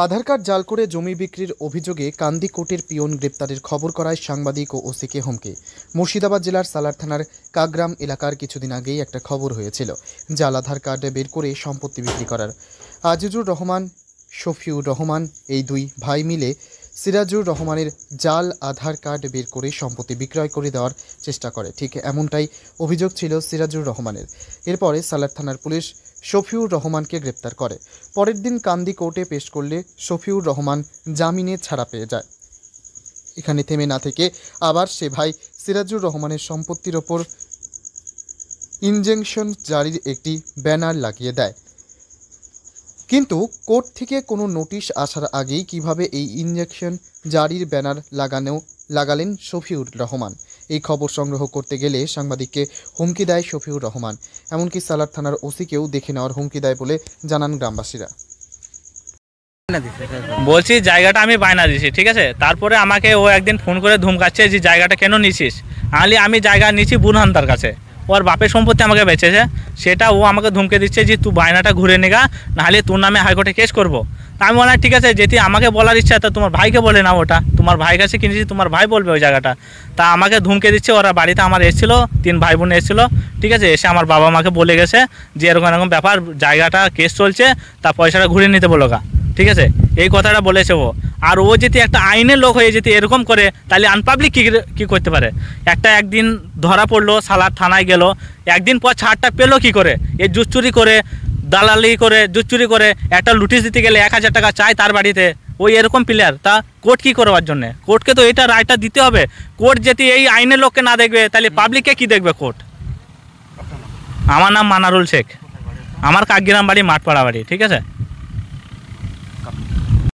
আধার card জাল করে জমি বিক্রির অভিযোগে কান্দি কোর্টের পিয়ন গ্রেপ্তারের খবর করায় সাংবাদিক ও ওসিকে হুমকি। মুর্শিদাবাদ জেলার সালার থানার কাগ্রাম এলাকার কিছুদিন আগেই একটা খবর হয়েছিল জাল আধার কার্ড বের করে সম্পত্তি বিক্রি করার। আজিজুর রহমান, শফিউর রহমান এই দুই ভাই মিলে সিরাজুর রহমানের জাল আধার কার্ড বের করে সম্পত্তি বিক্রয় করে দেওয়ার চেষ্টা করে। ঠিক এমনটাই অভিযোগ ছিল সিরাজুর রহমানের। এরপরে সালার থানার পুলিশ শফিউর রহমানকে গ্রেপ্তার করে। পরের দিন কান্দি কোর্টে পেশ করলে শফিউর রহমান জামিনে ছাড়া পেয়ে যায়। এখানে থেমে না থেকে আবার সে ভাই সিরাজুর রহমানের সম্পত্তির ওপর ইনজেকশন জারির একটি ব্যানার লাগিয়ে দেয়। কিন্তু কোর্ট থেকে কোনো নোটিশ আসার আগেই কিভাবে এই ইনজেকশন জারির ব্যানার লাগালেন শফিউর রহমান, এই খবর সংগ্রহ করতে গেলে সাংবাদিককে হুমকি দেয় শফিউর রহমান। এমনকি সালার থানার ওসিকেও দেখে নেওয়ার হুমকি দেয় বলে জানান গ্রামবাসীরা। বলছি জায়গাটা আমি বায়না দিছি, ঠিক আছে। তারপরে আমাকে ও একদিন ফোন করে ধমকাচ্ছে যে জায়গাটা কেন নিছিস। আমি জায়গা নিচ্ছি বুরহানদার কাছে, ওর বাপের সম্পত্তি আমাকে বেচেছে, সেটা ও আমাকে ধমকে দিচ্ছে যে তুই বায়নাটা ঘুরে নেগা, নাহলে তোর নামে হাইকোর্টে কেস করবো। তা আমি বললাম ঠিক আছে, যেটি আমাকে বলার ইচ্ছা তা তোমার ভাইকে বলে না, ওটা তোমার ভাই কাছে কিনেছি, তোমার ভাই বলবে ওই জায়গাটা। তা আমাকে ধমকে দিচ্ছে। ওরা বাড়িতে আমার এসেছিলো, 3 ভাই বোন এসেছিলো, ঠিক আছে। এসে আমার বাবা মাকে বলে গেছে যে এরকম এরকম ব্যাপার, জায়গাটা কেস চলছে, তা পয়সাটা ঘুরে নিতে বলো গা, ঠিক আছে। এই কথাটা বলেছে ও। আর ও যদি একটা আইনের লোক হয়ে যদি এরকম করে, তাহলে আনপাবলিক কী করতে পারে। একদিন ধরা পড়লো, সালার থানায় গেল, একদিন পর ছাড়টা পেলো কী করে। এই জুট চুরি করে, দালালি করে, জুট চুরি করে একটা নোটিশ দিতে গেলে 1000 টাকা চায় তার বাড়িতে। ওই এরকম প্লেয়ার, তা কোর্ট কী করবার জন্যে? কোর্টকে তো এটা রায়টা দিতে হবে। কোর্ট যদি এই আইনের লোককে না দেখবে, তাহলে পাবলিককে কী দেখবে কোর্ট? আমার নাম মানারুল শেখ, আমার কাকগ্রাম বাড়ি, মাঠপাড়া বাড়ি, ঠিক আছে।